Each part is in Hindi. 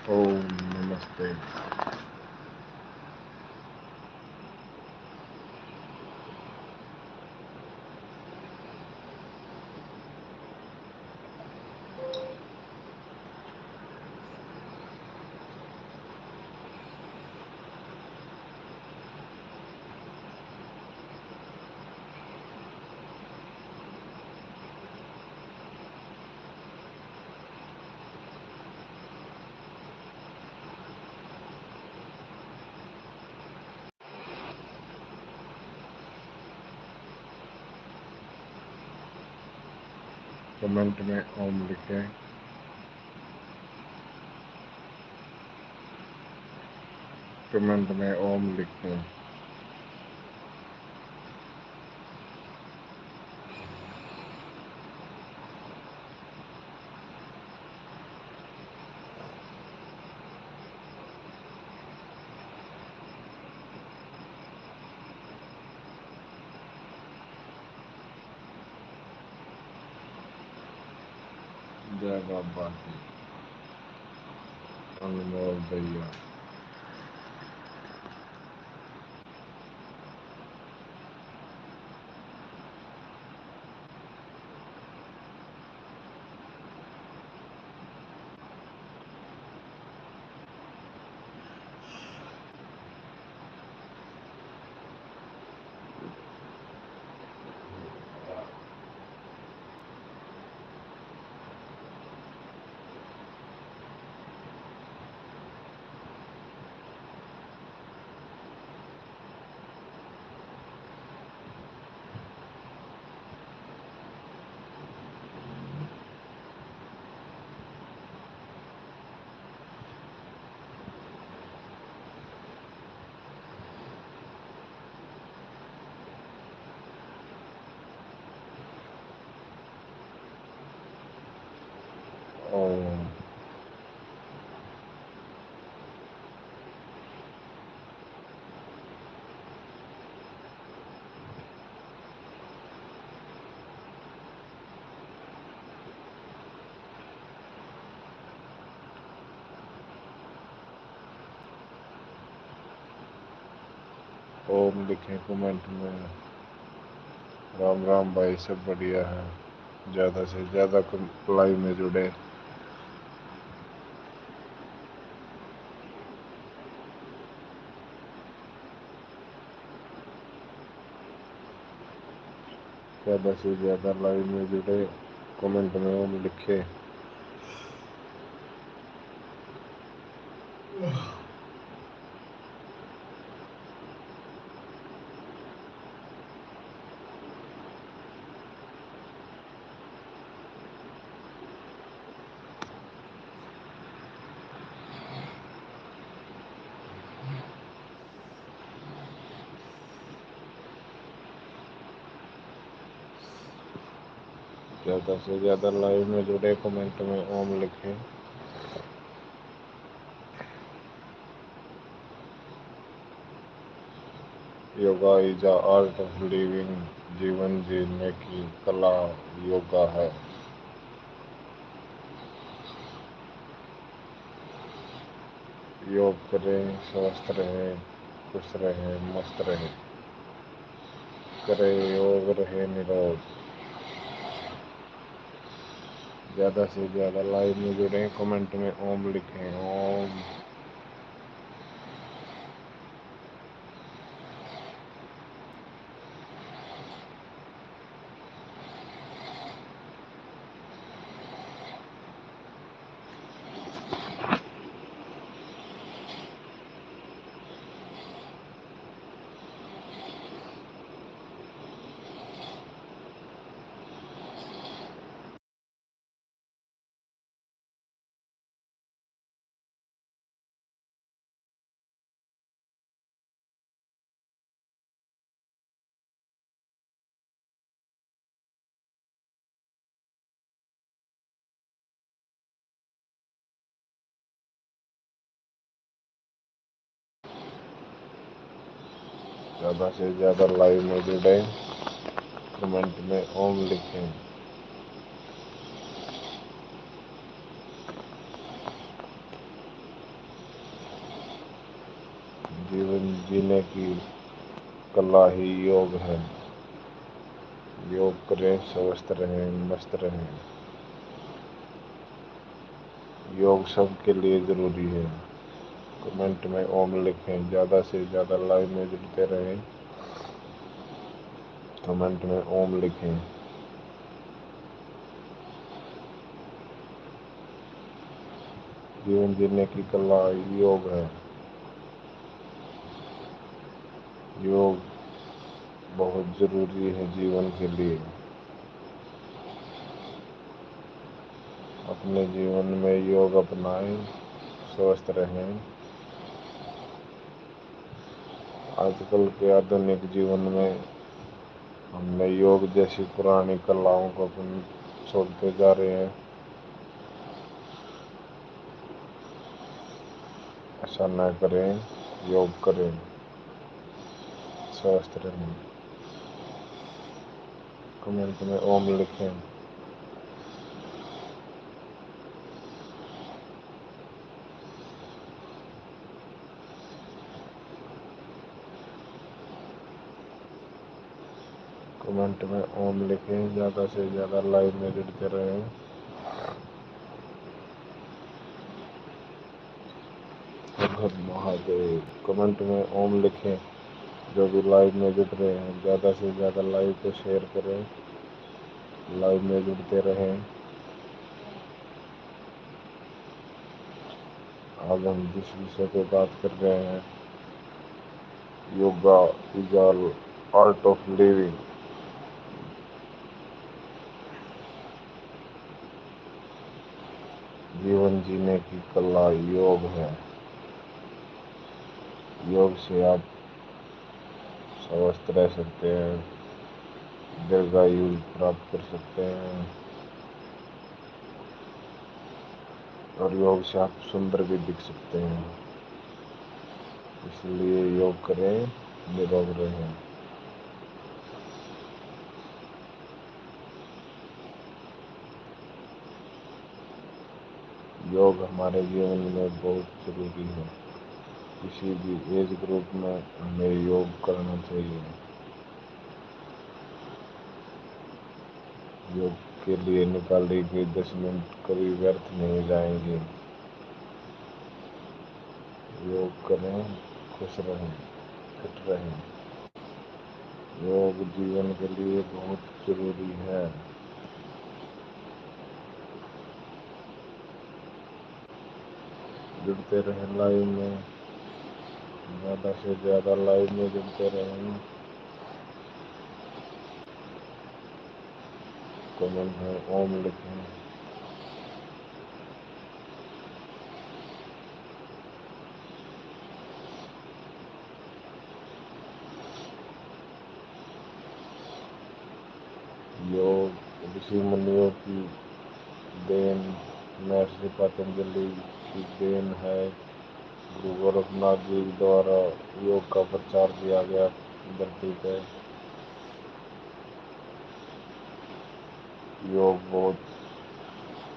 ओम नमस्ते। कमेंट में ओम लिखें। कमेंट में ओम लिखें। जय बाबा जी। अनमोल भैया। ओम। ओम लिखें कमेंट में। राम राम भाई, सब बढ़िया है। ज़्यादा से ज़्यादा लाइव में जुड़े। ज़्यादा से ज़्यादा लाइव में जुड़े। कमेंट में ओम लिखे। ज़्यादा से ज़्यादा लाइव में जुड़े। कमेंट में ओम लिखें। Yoga is a art of living. जीवन जीने की कला योगा है। योग करें, स्वस्थ रहें, खुश रहें, मस्त रहें। करें योग, रहे निरोग। ज़्यादा से ज़्यादा लाइव में जुड़ें। कमेंट में ओम लिखें। ओम। ज़्यादा से ज़्यादा लाइव में जुड़ें। कमेंट में ओम लिखें। जीने की कला ही योग है। योग करें, स्वस्थ रहें, मस्त रहें। योग सबके लिए ज़रूरी है। कमेंट में ओम लिखें। ज़्यादा से ज़्यादा लाइव में जुड़ते रहें। कमेंट में ओम लिखें। जीवन जीने की कला योग है। योग बहुत ज़रूरी है जीवन के लिए। अपने जीवन में योग अपनाएं, स्वस्थ रहें। आजकल के आधुनिक जीवन में हमने योग जैसी पुरानी कलाओं को अपन छोड़ते जा रहे हैं। ऐसा न करें, योग करें, स्वस्थ रहें। कमेंट में ओम लिखें। कमेंट में ओम लिखें। ज़्यादा से ज़्यादा लाइव में जुड़ते रहें। हर महादेव। कमेंट में ओम लिखें। जो भी लाइव में जुड़ रहे हैं, ज़्यादा से ज़्यादा लाइव को शेयर करें, लाइव में जुड़ते रहें। आज हम जिस विषय पे बात कर रहे हैं, yoga is all art of living. जीवन जीने की कला योग है। योग से आप स्वस्थ रह सकते हैं, दीर्घायु प्राप्त कर सकते हैं, और योग से आप सुंदर भी दिख सकते हैं। इसलिए योग करें, निरोग रहें। योग हमारे जीवन में बहुत जरूरी है। किसी भी एज ग्रुप में हमें योग करना चाहिए। योग के लिए निकाली गई 10 मिनट कभी व्यर्थ नहीं जाएंगे। योग करें, खुश रहें, फिट रहें। योग जीवन के लिए बहुत जरूरी है। जुड़ते रहें लाइव में, ज़्यादा से ज़्यादा लाइव में जुड़ते रहें। कमेंट में ओम लिखें। योग ऋषि मुनियों की देन, महर्षि पतंजलि की देन है। गुरु गोरखनाथ जी द्वारा योग का प्रचार किया गया धरती पे। योग बहुत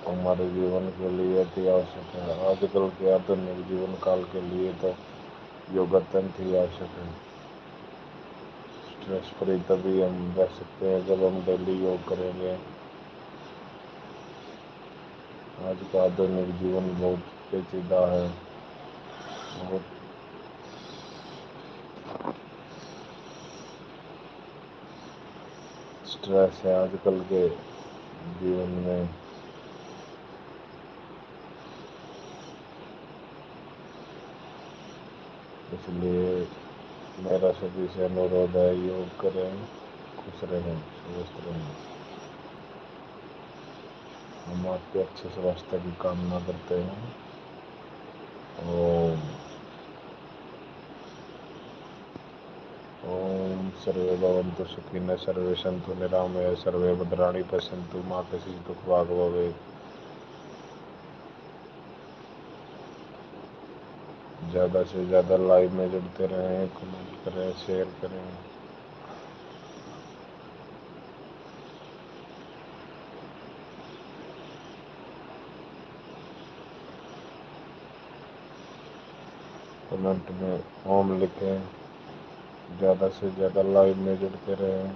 हमारे जीवन के लिए अति आवश्यक है। आजकल के आधुनिक जीवन काल के लिए तो योग अत्यंत ही आवश्यक है। स्ट्रेस फ्री तभी हम रह सकते हैं जब हम डेली योग करेंगे। आज का आधुनिक जीवन बहुत पेचीदा है, बहुत स्ट्रेस है आजकल के जीवन में। इसलिए मेरा सभी से अनुरोध है, योग करें, खुश रहें, स्वस्थ रहें। हम आपके अच्छे स्वास्थ्य की कामना करते हैं। ओम ओम सर्वे भवन्तु सुखिनः, सर्वे सन्तु निरामया, सर्वे भद्राणि पश्यन्तु मा कश्चित् दुःखभाग् भवेत्। ज़्यादा से ज़्यादा लाइव में जुड़ते रहें, कमेंट करें, शेयर करें। कमेंट में ओम लिखें। ज़्यादा से ज़्यादा लाइव में जुड़ते रहें।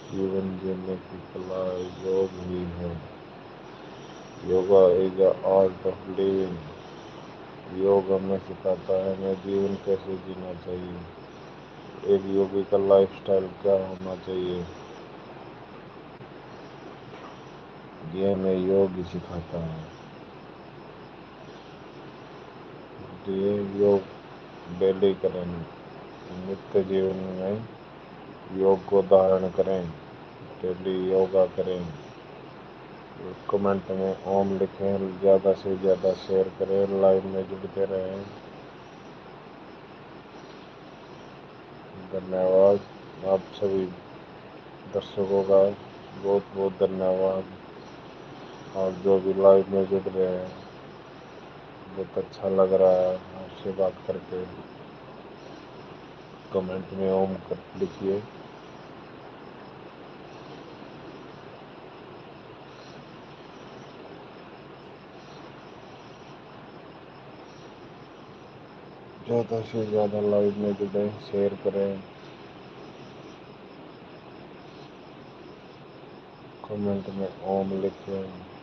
जीवन जीने की कला योग ही है। Yoga is art of living. योग हमें सिखाता है हमें जीवन कैसे जीना चाहिए, एक योगी का लाइफस्टाइल क्या होना चाहिए, ये हमें योग ही सिखाता है। ये योग डेली करें, नित्य जीवन में योग को धारण करें, डेली योगा करें। कमेंट में ओम लिखें, ज़्यादा से ज़्यादा शेयर करें, लाइव में जुड़ते रहें। धन्यवाद आप सभी दर्शकों का, बहुत बहुत धन्यवाद। और जो भी लाइव में जुड़ रहे हैं, बहुत अच्छा लग रहा है आपसे बात करके। कमेंट में ओम कर लिखिए। ज़्यादा से ज़्यादा लाइव में जुड़ें, शेयर करें, कमेंट में ओम लिखें।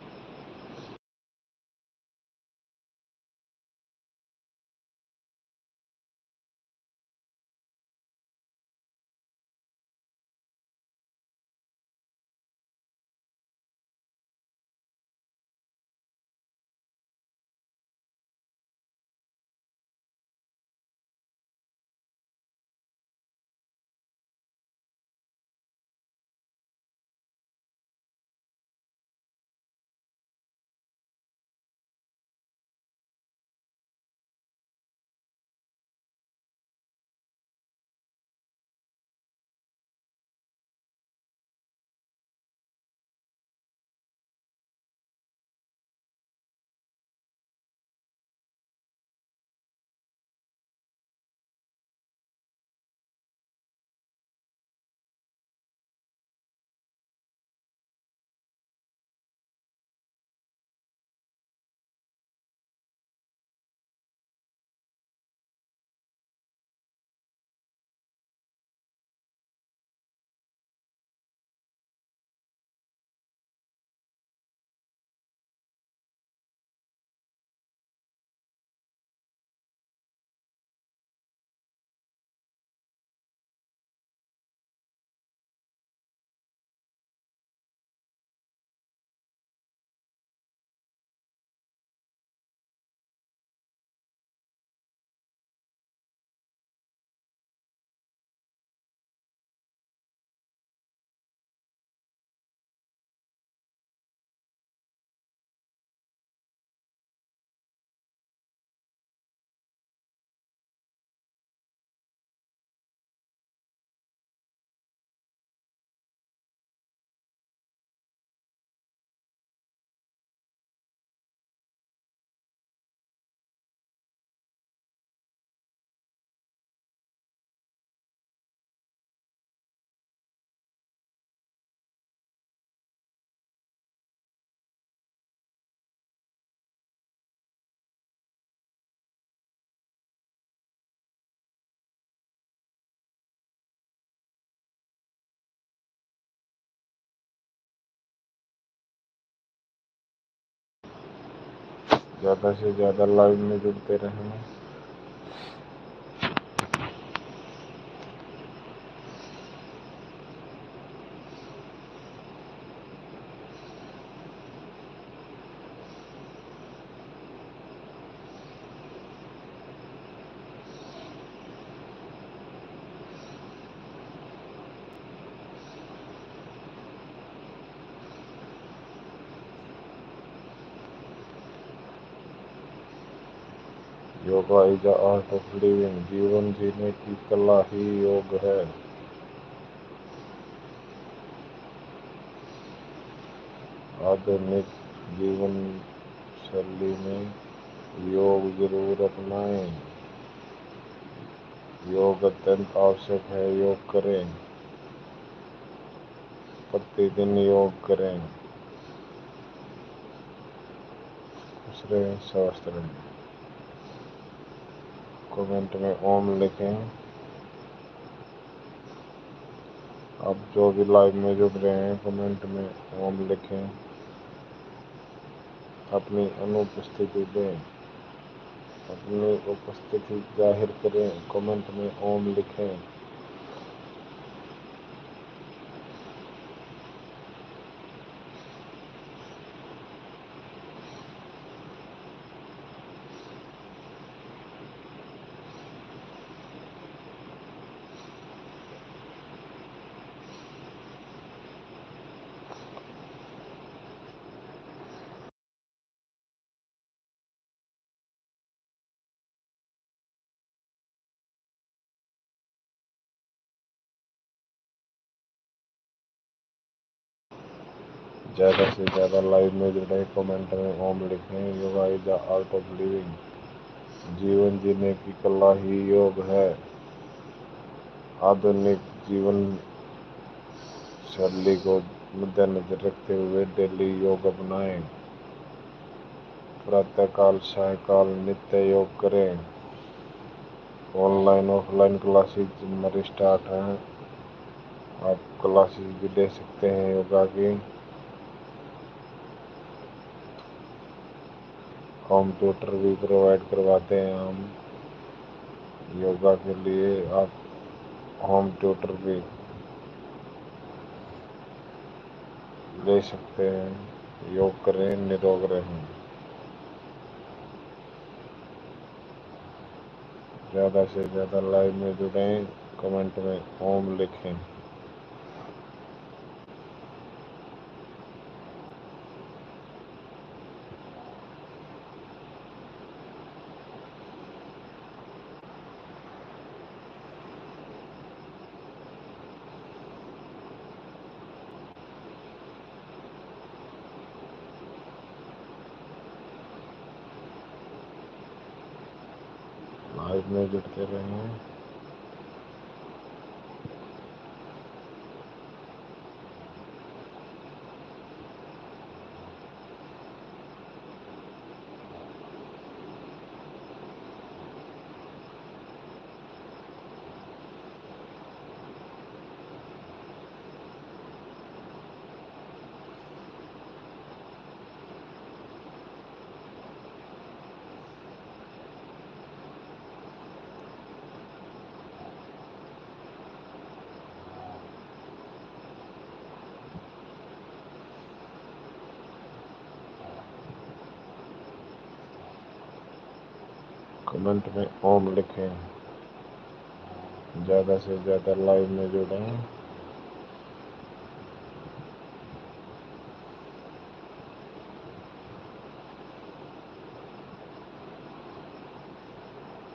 ज़्यादा से ज़्यादा लाइव में जुड़ते रहें। Yoga is the art of living. जीवन जीने की कला ही योग है। आधुनिक जीवन शैली में योग जरूर अपनाएं। योग अत्यंत आवश्यक है। योग करें, प्रतिदिन योग करें। खुश रहें, स्वस्थ रहें। कमेंट में ओम लिखें। आप जो भी लाइव में जुड़ रहे हैं कमेंट में ओम लिखें। अपनी अनुपस्थिति दें, अपनी उपस्थिति जाहिर करें। कमेंट में ओम लिखें। ज़्यादा से ज़्यादा लाइव में जुड़े। कमेंट में ओम लिखें। Yoga is the art of living. जीवन जीने की कला ही योग है। आधुनिक जीवन शैली को मद्देनजर रखते हुए डेली योग अपनाएं। प्रातःकाल सायकाल नित्य योग करें। ऑनलाइन ऑफलाइन क्लासेस हमारी स्टार्ट हैं। आप क्लासेस भी ले सकते हैं योगा की। होम ट्यूटर भी प्रोवाइड करवाते हैं हम योगा के लिए। आप होम ट्यूटर भी ले सकते हैं। योग करें, निरोग रहें। ज़्यादा से ज़्यादा लाइव में जुड़ें। कमेंट में ओम लिखें। लाइव में जुड़ते रहें। कमेंट में ओम लिखें। ज़्यादा से ज़्यादा लाइव में जुड़ें।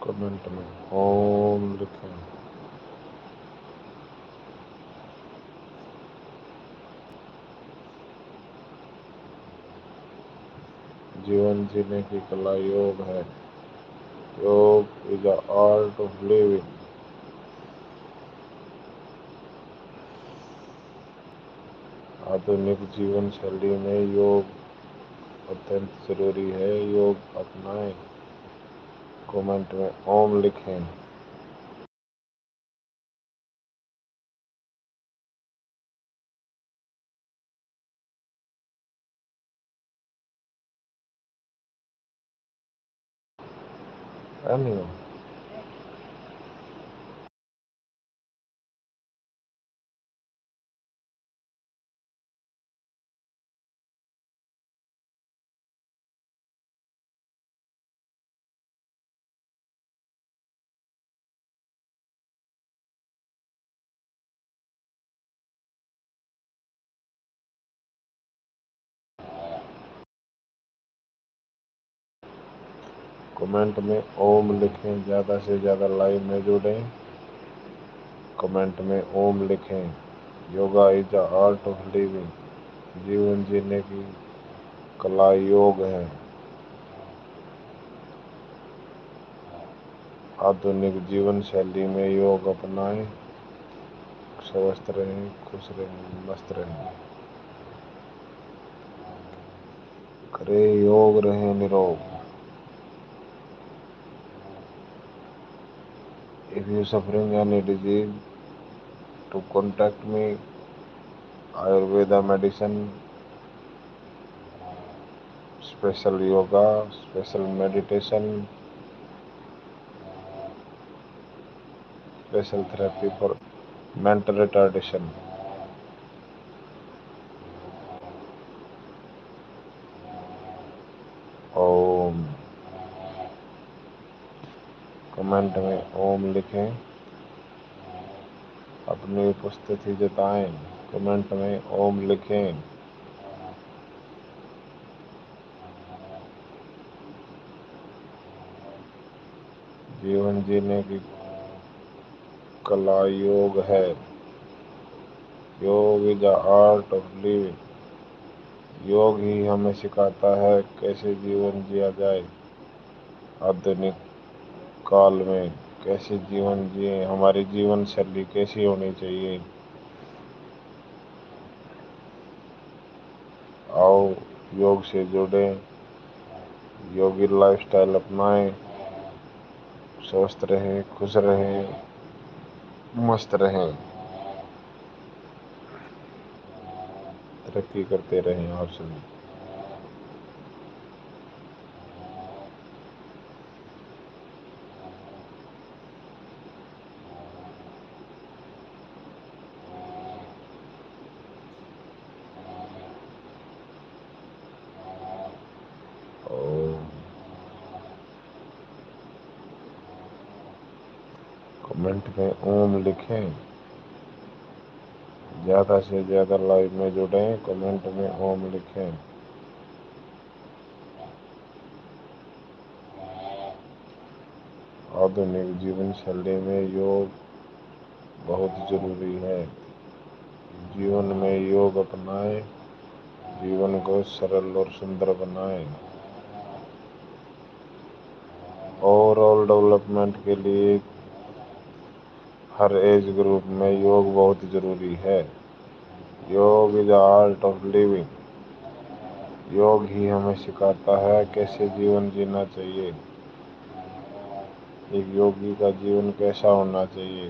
कमेंट में ओम लिखें। जीवन जीने की कला योग है। योग is the art of living. आधुनिक जीवन शैली में योग अत्यंत जरूरी है। योग अपनाएं। कमेंट में ओम लिखें। धन्यवाद। कमेंट में ओम लिखें। ज़्यादा से ज़्यादा लाइव में जुड़ें। कमेंट में ओम लिखें। Yoga is the art of living. जीवन जीने की कला योग है। आधुनिक जीवन शैली में योग अपनाएं। स्वस्थ रहें, खुश रहें, मस्त रहें। करें योग, रहें निरोग। If you suffering any disease, to contact me. Ayurveda medicine, special yoga, special meditation, special therapy for mental retardation. Om. Comment में ओम लिखें। अपनी उपस्थिति जताएं। कमेंट में ओम लिखें। जीवन जीने की कला योग है। योग is the art of living. योग ही हमें सिखाता है कैसे जीवन जिया जाए। आधुनिक काल में कैसे जीवन जिए, हमारी जीवन शैली कैसी होनी चाहिए। आओ योग से जुड़ें, योगी लाइफस्टाइल अपनाएं। स्वस्थ रहें, खुश रहें, मस्त रहें, तरक्की करते रहें आप सभी। और कमेंट में ओम लिखें। ज़्यादा से ज़्यादा लाइव में जुड़ें। कमेंट में ओम लिखें। आधुनिक जीवन शैली में योग बहुत जरूरी है। जीवन में योग अपनाएं। जीवन को सरल और सुंदर बनाएं। ओवरऑल डेवलपमेंट के लिए हर एज ग्रुप में योग बहुत जरूरी है। योग is the art of living. योग ही हमें सिखाता है कैसे जीवन जीना चाहिए। एक योगी का जीवन कैसा होना चाहिए।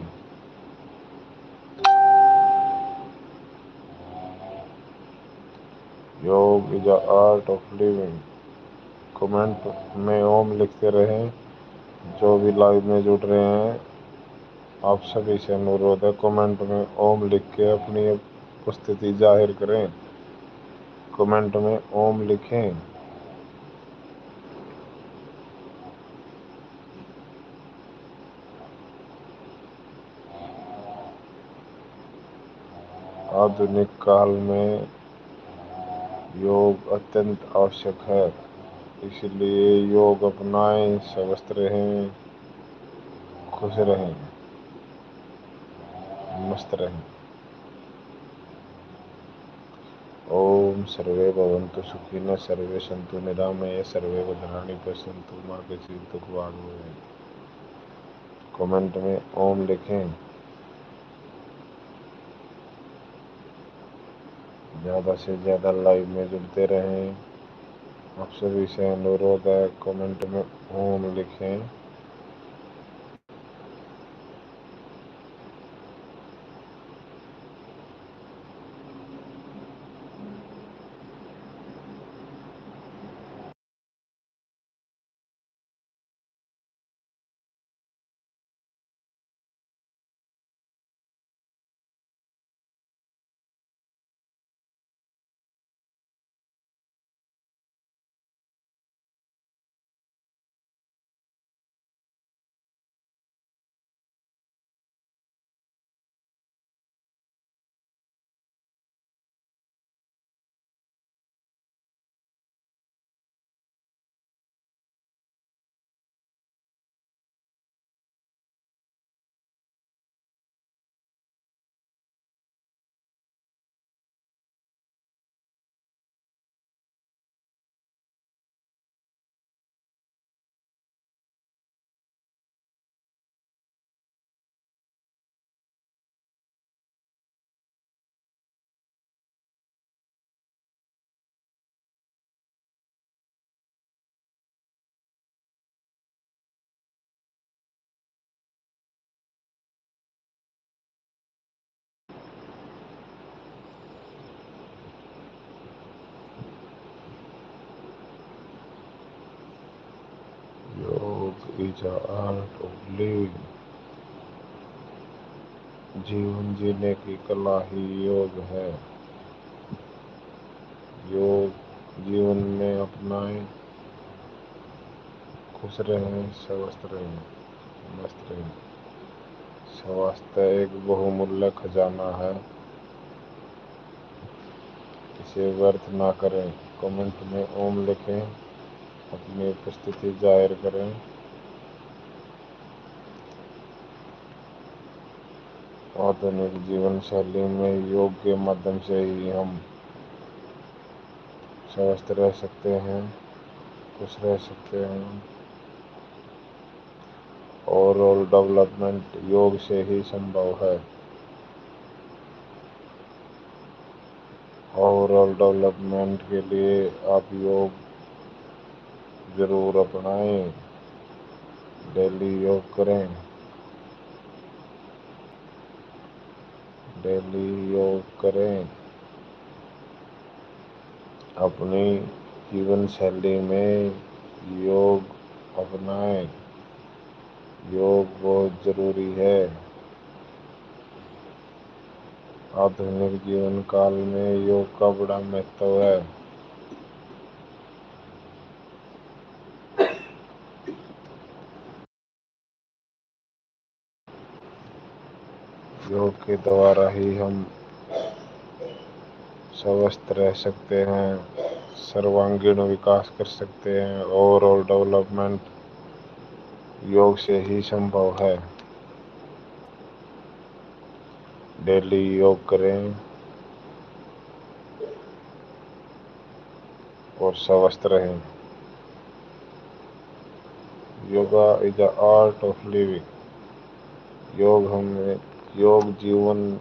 योग is the art of living. Comment में ओम लिखते रहें। जो भी लाइव में जुड़ रहे हैं आप सभी से अनुरोध है, कमेंट में ओम लिख के अपनी उपस्थिति जाहिर करें। कमेंट में ओम लिखें। आधुनिक काल में योग अत्यंत आवश्यक है, इसलिए योग अपनाएं। स्वस्थ रहें, खुश रहें, मस्त रहें। ओम सर्वे भवन्तु सुखिनः, सर्वे सन्तु निरामया, सर्वे भद्राणि पश्यन्तु माँ कश्चित् दुःख भाग् भवेत्। कमेंट में ओम लिखें। ज़्यादा से ज़्यादा लाइव में जुड़ते रहें। आप सभी से अनुरोध है, कमेंट में ओम लिखें। Is art of living. जीवन जीने की कला ही योग है। योग जीवन में अपनाएं, खुश रहें, स्वस्थ रहें, मस्त रहें। स्वास्थ्य एक बहुमूल्य खजाना है, इसे व्यर्थ ना करें। कमेंट में ओम लिखें, अपनी उपस्थिति जाहिर करें। आधुनिक जीवन शैली में योग के माध्यम से ही हम स्वस्थ रह सकते हैं, खुश रह सकते हैं। ओवरऑल डेवलपमेंट योग से ही संभव है। ओवरऑल डेवलपमेंट के लिए आप योग जरूर अपनाएं, डेली योग करें, डेली योग करें। अपनी जीवन शैली में योग अपनाएं। योग बहुत जरूरी है। आधुनिक जीवन काल में योग का बड़ा महत्व है। योग के द्वारा ही हम स्वस्थ रह सकते हैं, सर्वांगीण विकास कर सकते हैं। ओवरऑल डेवलपमेंट योग से ही संभव है। डेली योग करें और स्वस्थ रहें। Yoga is the art of living. योग जीवन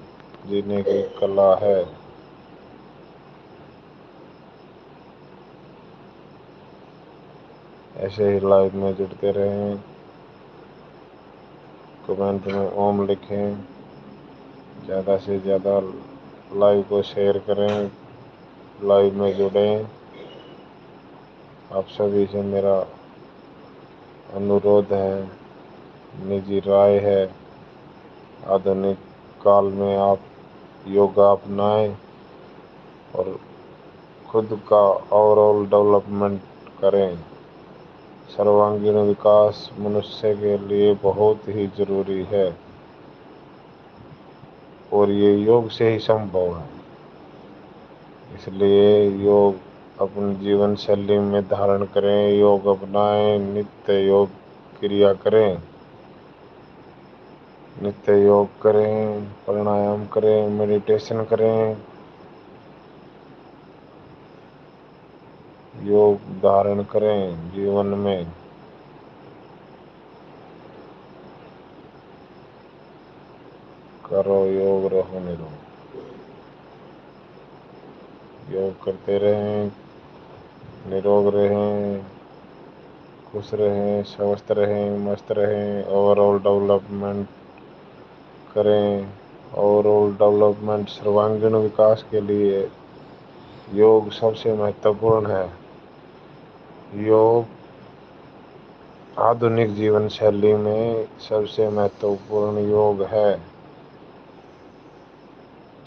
जीने की कला है। ऐसे ही लाइव में जुड़ते रहें। कमेंट में ओम लिखें, ज़्यादा से ज़्यादा लाइव को शेयर करें, लाइव में जुड़ें। आप सभी से मेरा अनुरोध है, निजी राय है, आधुनिक काल में आप योगा अपनाएं और खुद का ओवरऑल डेवलपमेंट करें। सर्वांगीण विकास मनुष्य के लिए बहुत ही जरूरी है और ये योग से ही संभव है। इसलिए योग अपनी जीवन शैली में धारण करें, योग अपनाएं, नित्य योग क्रिया करें, नित्य योग करें, प्राणायाम करें, मेडिटेशन करें, योग धारण करें जीवन में। करो योग, रहो निरोग। योग करते रहें, निरोग रहें, खुश रहें, स्वस्थ रहें, मस्त रहें। ओवरऑल डेवलपमेंट करें। ओवरऑल डेवलपमेंट सर्वांगीण विकास के लिए योग सबसे महत्वपूर्ण है। योग आधुनिक जीवन शैली में सबसे महत्वपूर्ण योग है।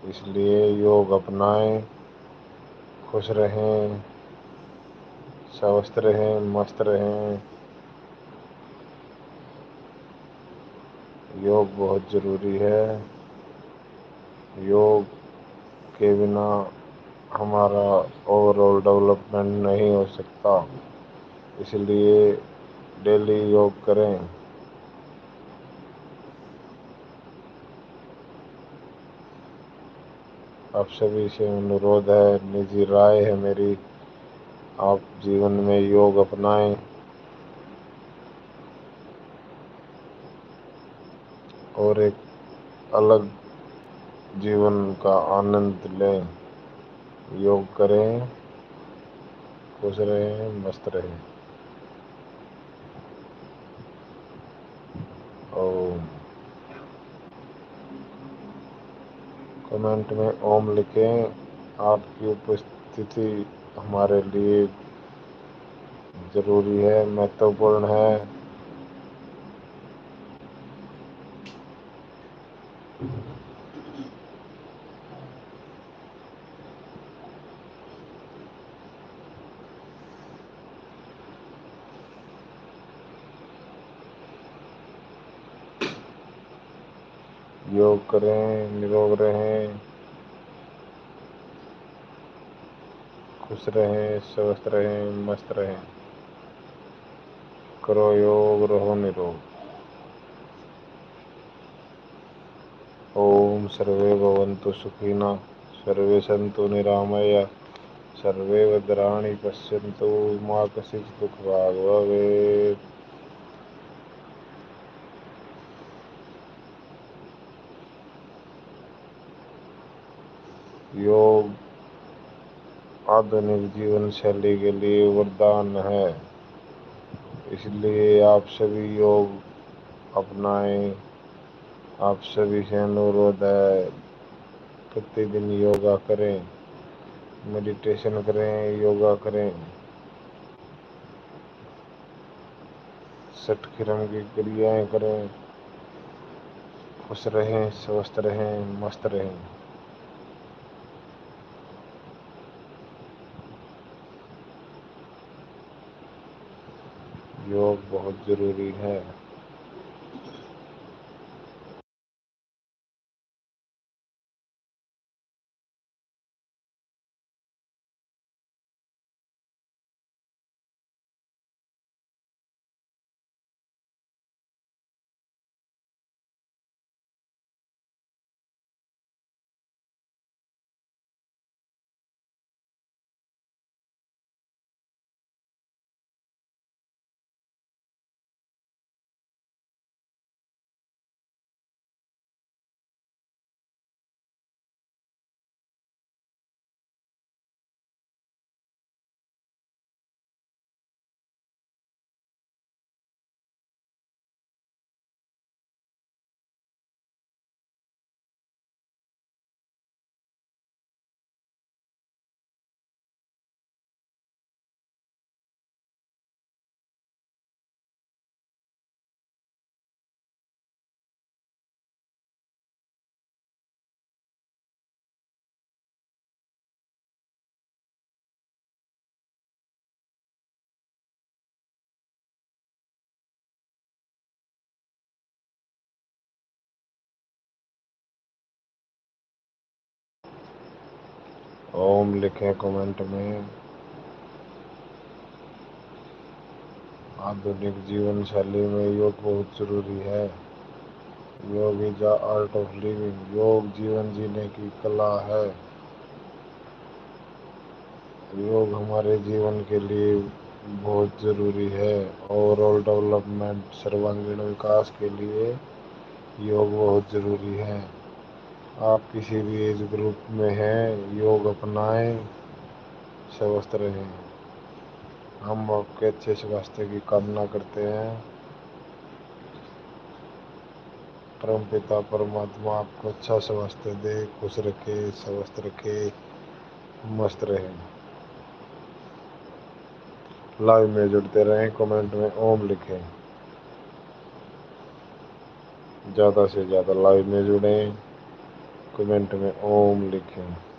इसलिए योग अपनाएं, खुश रहें, स्वस्थ रहें, मस्त रहें। योग बहुत ज़रूरी है। योग के बिना हमारा ओवरऑल डेवलपमेंट नहीं हो सकता। इसलिए डेली योग करें। आप सभी से अनुरोध है, निजी राय है मेरी, आप जीवन में योग अपनाएं और एक अलग जीवन का आनंद लें। योग करें, खुश रहें, मस्त रहें। और कमेंट में ओम लिखें। आपकी उपस्थिति हमारे लिए ज़रूरी है, महत्वपूर्ण है। योग करें, निरोग रहें, खुश रहें, स्वस्थ रहें, मस्त रहें। करो योग, रहो निरोग। ओम सर्वे भवन्तु सुखिनः, सर्वे सन्तु निरामया, सर्वे भद्राणि पश्यन्तु मा कश्चित् दुःखभाग् भवेत्। योग आधुनिक जीवन शैली के लिए वरदान है, इसलिए आप सभी योग अपनाएं। आप सभी से अनुरोध है, प्रतिदिन योगा करें, मेडिटेशन करें, योगा करें, षटक्रम की क्रियाएं करें, खुश रहें, स्वस्थ रहें, मस्त रहें। योग बहुत जरूरी है। ओम लिखें कमेंट में। आधुनिक जीवन शैली में योग बहुत जरूरी है। योग is the art of living. योग जीवन जीने की कला है। योग हमारे जीवन के लिए बहुत जरूरी है। ओवरऑल डेवलपमेंट, सर्वांगीण विकास के लिए योग बहुत जरूरी है। आप किसी भी एज ग्रुप में हैं, योग अपनाएं, स्वस्थ रहें। हम आपके अच्छे स्वास्थ्य की कामना करते हैं। परमपिता परमात्मा आपको अच्छा स्वास्थ्य दे, खुश रखे, स्वस्थ रखे, मस्त रहे। लाइव में जुड़ते रहें, कमेंट में ओम लिखें। ज़्यादा से ज़्यादा लाइव में जुड़ें, कमेंट में ओम लिखें।